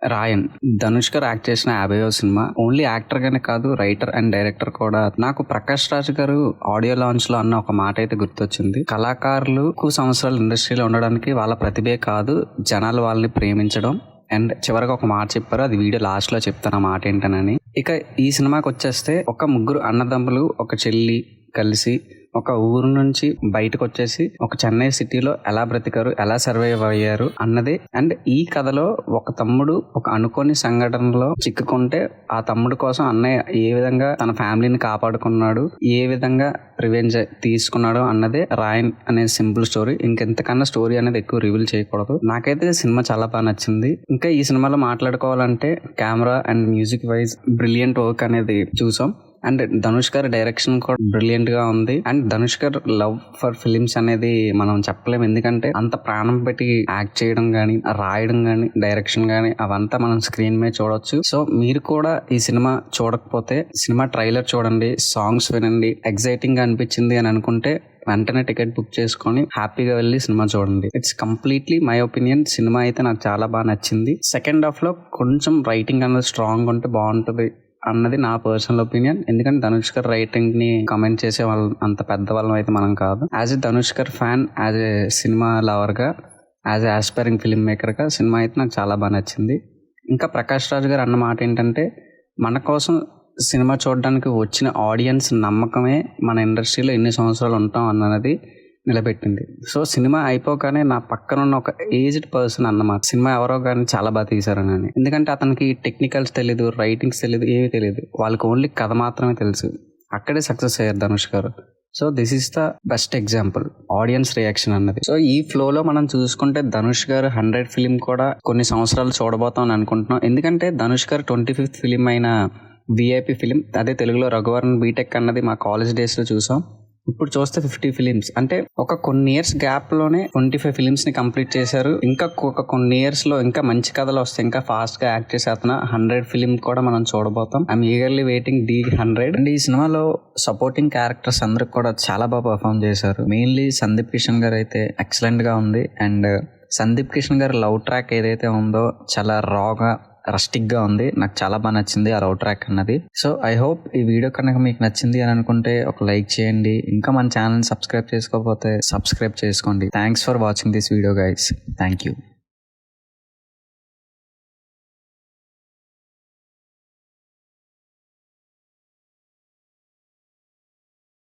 రాయన్ ధనుష్ గారు యాక్ట్ చేసిన 50వ cinema. Only actor గానే కాదు, రైటర్ అండ్ డైరెక్టర్ కూడా. నాకు ప్రకాష్ రాజ్ గారు ఆడియో లాంచ్ లో అన్న ఒక మాట అయితే గుర్తొచ్చింది. కళాకారులు ఎక్కువ సంవత్సరాలు ఇండస్ట్రీలో ఉండడానికి వాళ్ళ ప్రతిభే కాదు, జనాలు వాళ్ళని ప్రేమించడం. అండ్ చివరికి ఒక మాట చెప్పారు, అది వీడియో లాస్ట్ లో చెప్తాను ఆ మాట ఏంటనని. ఇక ఈ సినిమాకి వచ్చేస్తే ఒక ముగ్గురు అన్నదమ్ములు, ఒక చెల్లి కలిసి ఒక ఊరు నుంచి బయటకు వచ్చేసి ఒక చెన్నై సిటీలో ఎలా బ్రతికారు, ఎలా సర్వైవ్ అయ్యారు అన్నది. అండ్ ఈ కథలో ఒక తమ్ముడు ఒక అనుకోని సంఘటనలో చిక్కుకుంటే ఆ తమ్ముడు కోసం అన్నయ్య ఏ విధంగా తన ఫ్యామిలీని కాపాడుకున్నాడు, ఏ విధంగా రివెంజ్ తీసుకున్నాడు అన్నదే రాయన్ అనే సింపుల్ స్టోరీ. ఇంకెంతకన్నా స్టోరీ అనేది ఎక్కువ రివీల్ చేయకూడదు. నాకైతే సినిమా చాలా బాగా నచ్చింది. ఇంకా ఈ సినిమాలో మాట్లాడుకోవాలంటే camera and music wise brilliant work అనేది చూసాం. అండ్ ధనుష్ గారి డైరెక్షన్ కూడా బ్రిలియంట్ గా ఉంది. అండ్ ధనుష్ గారు లవ్ ఫర్ ఫిలిమ్స్ అనేది మనం చెప్పలేము, ఎందుకంటే అంత ప్రాణం పెట్టి యాక్ట్ చేయడం గానీ, రాయడం గానీ, డైరెక్షన్ గానీ అవంతా మనం స్క్రీన్ మీద చూడొచ్చు. సో మీరు కూడా ఈ సినిమా చూడకపోతే సినిమా ట్రైలర్ చూడండి, సాంగ్స్ వినండి, ఎగ్జైటింగ్ గా అనిపించింది అని అనుకుంటే వెంటనే టికెట్ బుక్ చేసుకొని హ్యాపీగా వెళ్ళి సినిమా చూడండి. It's completely my opinion. Cinema అయితే నాకు చాలా బాగా నచ్చింది. సెకండ్ హాఫ్ లో కొంచెం రైటింగ్ అనేది స్ట్రాంగ్ ఉంటే బాగుంటది అన్నది నా పర్సనల్ ఒపీనియన్. ఎందుకంటే ధనుష్ గారు రైటింగ్ ని కమెంట్ చేసే వాళ్ళు అంత పెద్ద వాళ్ళం అయితే మనం కాదు. As a Dhanush garu fan, as a cinema lover గా, as a aspiring film maker గా సినిమా అయితే నాకు చాలా బాగా నచ్చింది. ఇంకా ప్రకాష్ రాజ్ గారు అన్న మాట ఏంటంటే, మన కోసం సినిమా చూడడానికి వచ్చిన ఆడియన్స్ నమ్మకమే మన ఇండస్ట్రీలో ఎన్ని సంవత్సరాలు ఉంటాం అన్నది నిలబెట్టింది. సో సినిమా అయిపోగానే నా పక్కన ఉన్న ఒక ఏజ్డ్ పర్సన్ అన్నమాట, సినిమా ఎవరో కానీ చాలా బాగా తీశారని. ఎందుకంటే అతనికి టెక్నికల్స్ తెలియదు, రైటింగ్స్ తెలియదు, ఏమీ తెలియదు, వాళ్ళకి ఓన్లీ కథ మాత్రమే తెలుసు. అక్కడే సక్సెస్ అయ్యారు ధనుష్ గారు. So this is the best example audience reaction అన్నది. సో ఈ ఫ్లోలో మనం చూసుకుంటే ధనుష్ గారు 100 ఫిలిం కూడా కొన్ని సంవత్సరాలు చూడబోతాం అని అనుకుంటున్నాం. ఎందుకంటే ధనుష్ గారు 25th ఫిలిం అయిన విఐపి ఫిలిం, అదే తెలుగులో రఘువరన్ బీటెక్ అన్నది మా కాలేజ్ డేస్ లో చూసాం. ఇప్పుడు చూస్తే 50 ఫిలిమ్స్, అంటే ఒక కొన్ని ఇయర్స్ గ్యాప్ లోనే 25 ఫిలిమ్స్ ని కంప్లీట్ చేశారు. ఇంకా కొన్ని ఇయర్స్ లో ఇంకా మంచి కథలు వస్తాయి, ఇంకా ఫాస్ట్ గా యాక్ట్ చేసే అతను 100 ఫిలిం కూడా మనం చూడబోతాం. I'm eagerly waiting the 100. And ఈ సినిమాలో సపోర్టింగ్ క్యారెక్టర్స్ అందరికి కూడా చాలా బాగా పర్ఫామ్ చేశారు. మెయిన్లీ సందీప్ కిషన్ గారు అయితే ఎక్సలెంట్ గా ఉంది. అండ్ సందీప్ కిషన్ గారి లవ్ ట్రాక్ ఏదైతే ఉందో చాలా రాగా, రస్టిక్ గా ఉంది. నాకు చాలా బాగా నచ్చింది ఆ లవ్ ట్రాక్ అన్నది. సో ఐ హోప్ ఈ వీడియో కనుక మీకు నచ్చింది అని అనుకుంటే ఒక లైక్ చేయండి. ఇంకా మన ఛానల్ సబ్స్క్రైబ్ చేసుకోకపోతే సబ్స్క్రైబ్ చేసుకోండి. Thanks for watching this video guys. Thank you.